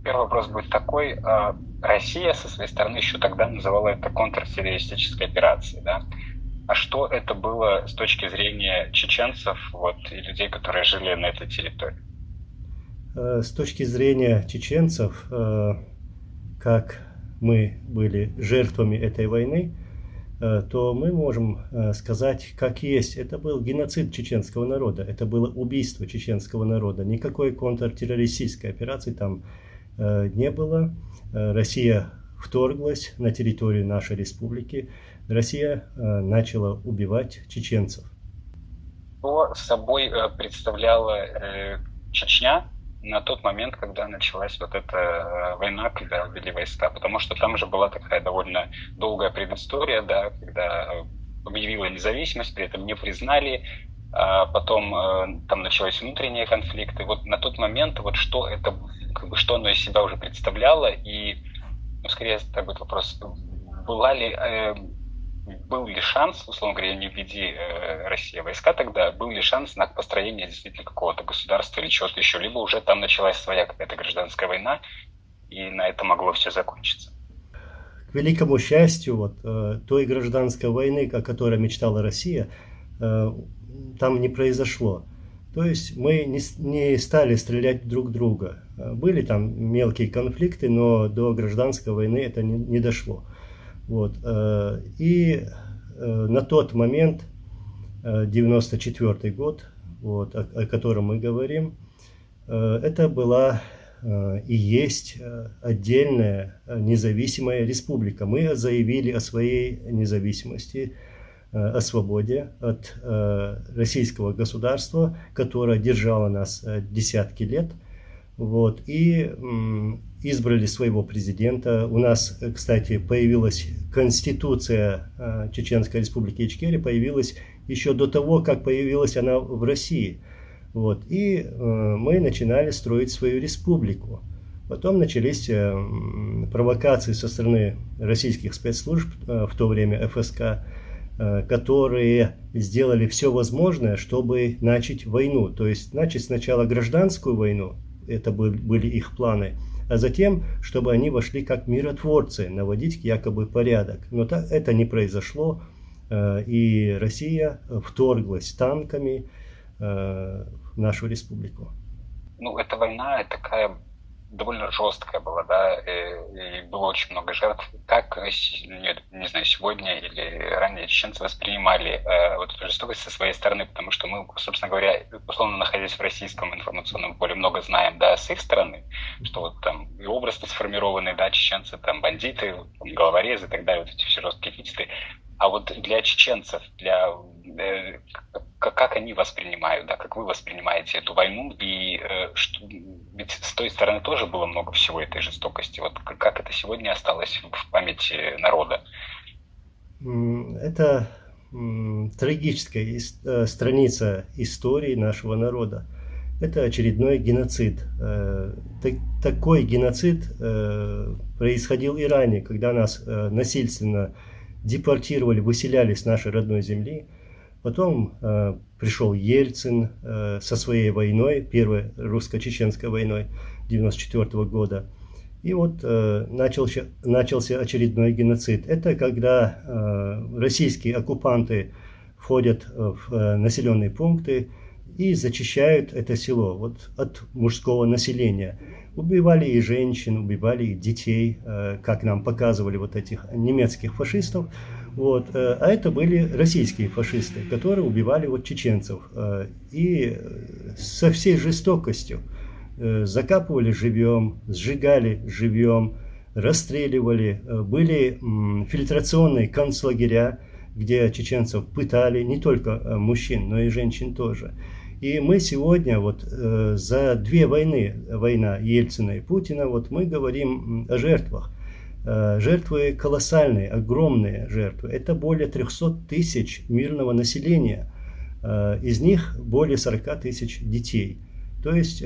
первый вопрос будет такой. Россия со своей стороны еще тогда называла это контртеррористической операцией, да? А что это было с точки зрения чеченцев, вот, и людей, которые жили на этой территории? С точки зрения чеченцев, как мы были жертвами этой войны, то мы можем сказать, как есть. Это был геноцид чеченского народа, это было убийство чеченского народа. Никакой контртеррористической операции там не было. Россия вторглась на территорию нашей республики. Россия начала убивать чеченцев. Что собой представляла Чечня на тот момент, когда началась вот эта война, когда ввели войска? Потому что там же была такая довольно долгая предыстория, да, когда объявила независимость, при этом не признали, а потом там начались внутренние конфликты. Вот на тот момент вот что это, как бы, что оно из себя уже представляло, и, ну, скорее, это будет вопрос, была ли был ли шанс, условно говоря, не введи Россия войска тогда, был ли шанс на построение действительно какого-то государства или чего-то еще, либо уже там началась своя какая-то гражданская война, и на это могло все закончиться? К великому счастью, вот, той гражданской войны, о которой мечтала Россия, там не произошло. То есть мы не стали стрелять друг в друга. Были там мелкие конфликты, но до гражданской войны это не дошло. Вот. И на тот момент, 94 год, вот, о котором мы говорим, это была и есть отдельная независимая республика. Мы заявили о своей независимости, о свободе от российского государства, которое держало нас десятки лет. Вот, и избрали своего президента. У нас, кстати, появилась Конституция Чеченской Республики Ичкерия, появилась еще до того, как появилась она в России. Вот, и мы начинали строить свою республику. Потом начались провокации со стороны российских спецслужб, в то время ФСК, которые сделали все возможное, чтобы начать войну. То есть начать сначала гражданскую войну, это были их планы, а затем, чтобы они вошли как миротворцы, наводить якобы порядок. Но это не произошло, и Россия вторглась танками в нашу республику. Ну, эта война такая довольно жесткая была, да, и было очень много жертв. Как, не знаю, сегодня или ранее чеченцы воспринимали вот эту жестокость со своей стороны, потому что мы, собственно говоря, условно находясь в российском информационном поле, много знаем, да, с их стороны, что вот там и образы сформированы, да, чеченцы, там, бандиты, там, головорезы и так далее, вот эти все жесткие эпитеты. А вот для чеченцев, для как они воспринимают, да, как вы воспринимаете эту войну, и ведь с той стороны тоже было много всего этой жестокости. Вот как это сегодня осталось в памяти народа? Это трагическая страница истории нашего народа. Это очередной геноцид. Такой геноцид происходил и ранее, когда нас насильственно депортировали, выселяли с нашей родной земли. Потом пришел Ельцин со своей войной, первой русско-чеченской войной 1994 года. И вот начался очередной геноцид. Это когда российские оккупанты входят в населенные пункты и зачищают это село вот, от мужского населения. Убивали и женщин, убивали и детей, как нам показывали вот этих немецких фашистов. Вот. А это были российские фашисты, которые убивали вот чеченцев. И со всей жестокостью закапывали живьем, сжигали живьем, расстреливали. Были фильтрационные концлагеря, где чеченцев пытали, не только мужчин, но и женщин тоже. И мы сегодня вот за две войны, война Ельцина и Путина, вот мы говорим о жертвах. Жертвы колоссальные, огромные жертвы. Это более 300 тысяч мирного населения. Из них более 40 тысяч детей. То есть,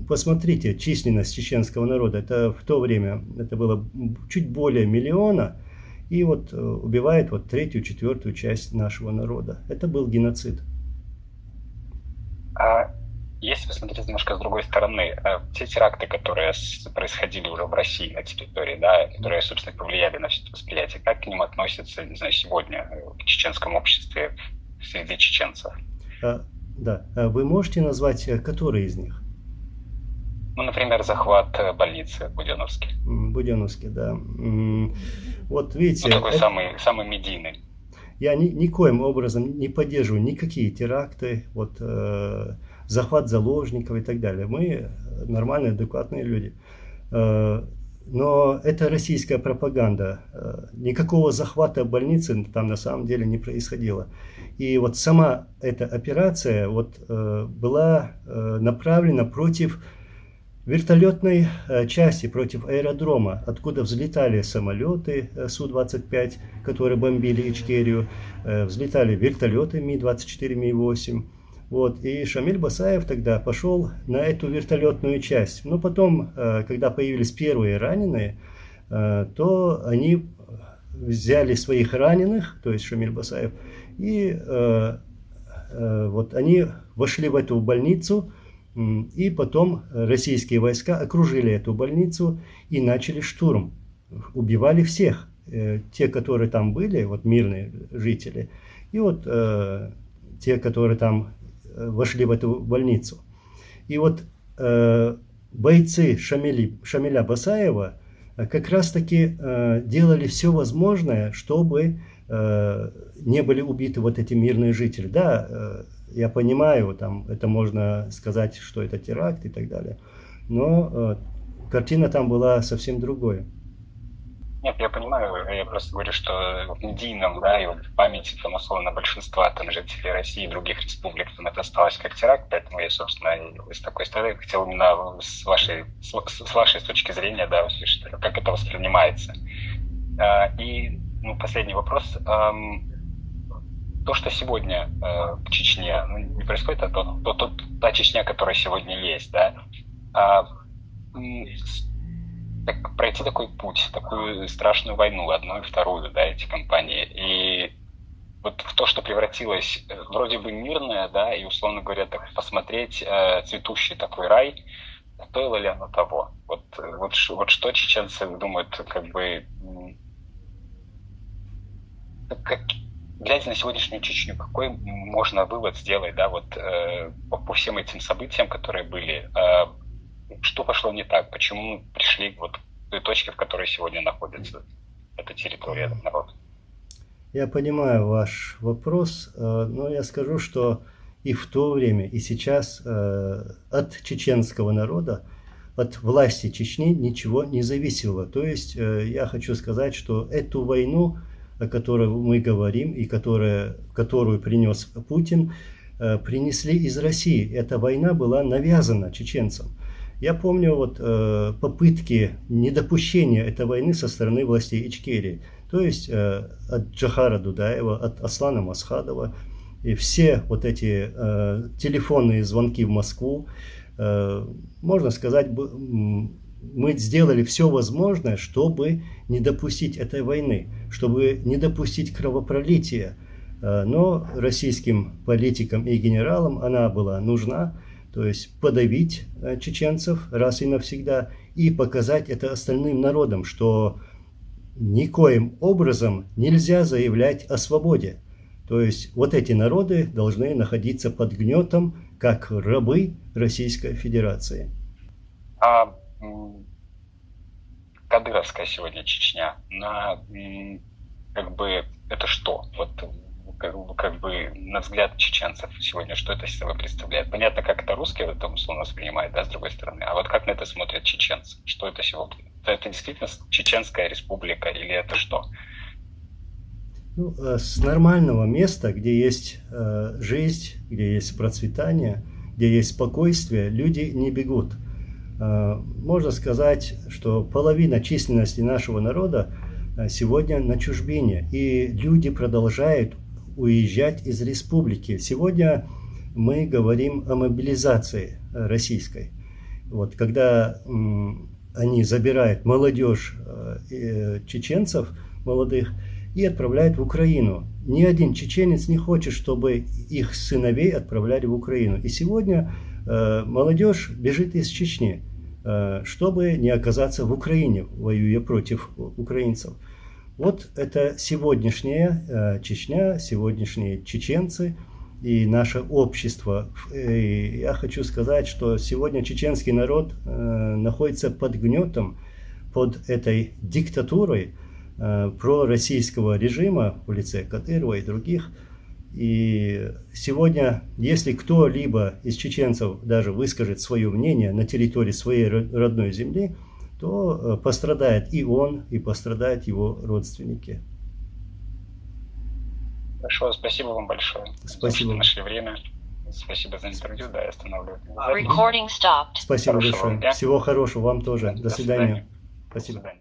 посмотрите, численность чеченского народа, это в то время, это было чуть более миллиона, и вот убивает вот третью, четвертую часть нашего народа. Это был геноцид. Если посмотреть немножко с другой стороны, те теракты, которые происходили уже в России на территории, да, которые, собственно, повлияли на все это восприятие, как к ним относятся, не знаю, сегодня в чеченском обществе среди чеченцев? А, да, вы можете назвать, который из них? Ну, например, захват больницы в Буденновске. Буденновский, да. Вот Ну, видите, такой самый медийный. я никоим образом не поддерживаю никакие теракты, вот, захват заложников и так далее. Мы нормальные, адекватные люди. Но это российская пропаганда. Никакого захвата больницы там на самом деле не происходило. И вот сама эта операция вот, была направлена против вертолетной части, против аэродрома, откуда взлетали самолеты Су-25, которые бомбили Ичкерию, взлетали вертолеты Ми-24, Ми-8. Вот, и Шамиль Басаев тогда пошел на эту вертолетную часть. Но потом, когда появились первые раненые, то они взяли своих раненых, то есть Шамиль Басаев, и вот они вошли в эту больницу, и потом российские войска окружили эту больницу и начали штурм. Убивали всех, те, которые там были, вот мирные жители, и вот те, которые там вошли в эту больницу. И вот бойцы Шамиля Басаева как раз-таки делали все возможное, чтобы не были убиты вот эти мирные жители. Да, я понимаю, там, это можно сказать, что это теракт и так далее, но картина там была совсем другой. Нет, я понимаю, я просто говорю, что в медийном, да, и вот в памяти, там, условно, большинства там, жителей России и других республик там, это осталось как теракт, поэтому я, собственно, с такой стороны хотел именно с вашей точки зрения, да, услышать, как это воспринимается. И ну, последний вопрос. То, что сегодня в Чечне не происходит, а та Чечня, которая сегодня есть, да, пройти такой путь, такую страшную войну, одну и вторую, да, эти компании, и вот в то, что превратилось вроде бы мирное, да, и, условно говоря, так посмотреть цветущий такой рай, стоило ли оно того? Вот что чеченцы думают, как бы, глядя на сегодняшнюю Чечню, какой можно вывод сделать, да, вот по всем этим событиям, которые были, что пошло не так, почему пришли вот к той точке, в которой сегодня находится эта территория, этот народ? Я понимаю ваш вопрос, но я скажу, что и в то время, и сейчас от чеченского народа, от власти Чечни ничего не зависело. То есть я хочу сказать, что эту войну, о которой мы говорим и которую принес Путин, принесли из России. Эта война была навязана чеченцам. Я помню вот попытки недопущения этой войны со стороны властей Ичкерии. То есть от Джохара Дудаева, от Аслана Масхадова. И все вот эти телефонные звонки в Москву, можно сказать, мы сделали все возможное, чтобы не допустить этой войны, чтобы не допустить кровопролития. Но российским политикам и генералам она была нужна, то есть подавить чеченцев раз и навсегда и показать это остальным народам, что никоим образом нельзя заявлять о свободе. То есть вот эти народы должны находиться под гнетом, как рабы Российской Федерации. А Кадыровская сегодня Чечня, как бы это что? Вот как бы на взгляд чеченцев сегодня, что это из себя представляет? Понятно, как это русские в этом условно воспринимают, да, с другой стороны. А вот как на это смотрят чеченцы? Что это сегодня? Это действительно чеченская республика или это что? Ну, с нормального места, где есть жизнь, где есть процветание, где есть спокойствие, люди не бегут. Можно сказать, что половина численности нашего народа сегодня на чужбине, и люди продолжают уезжать из республики. Сегодня мы говорим о мобилизации российской. Вот, когда они забирают молодежь чеченцев, молодых, и отправляют в Украину. Ни один чеченец не хочет, чтобы их сыновей отправляли в Украину. И сегодня молодежь бежит из Чечни, чтобы не оказаться в Украине, воюя против украинцев. Вот это сегодняшняя Чечня, сегодняшние чеченцы и наше общество. И я хочу сказать, что сегодня чеченский народ находится под гнетом, под этой диктатурой пророссийского режима в лице Кадырова и других. И сегодня, если кто-либо из чеченцев даже выскажет свое мнение на территории своей родной земли, то пострадает и он, и пострадают его родственники. Хорошо, спасибо вам большое. Спасибо. Что нашли время. Спасибо за интервью. Да, я останавливаю. Recording stopped. Спасибо Хорошего большое. дня. Всего хорошего вам тоже. До свидания. До Спасибо. свидания.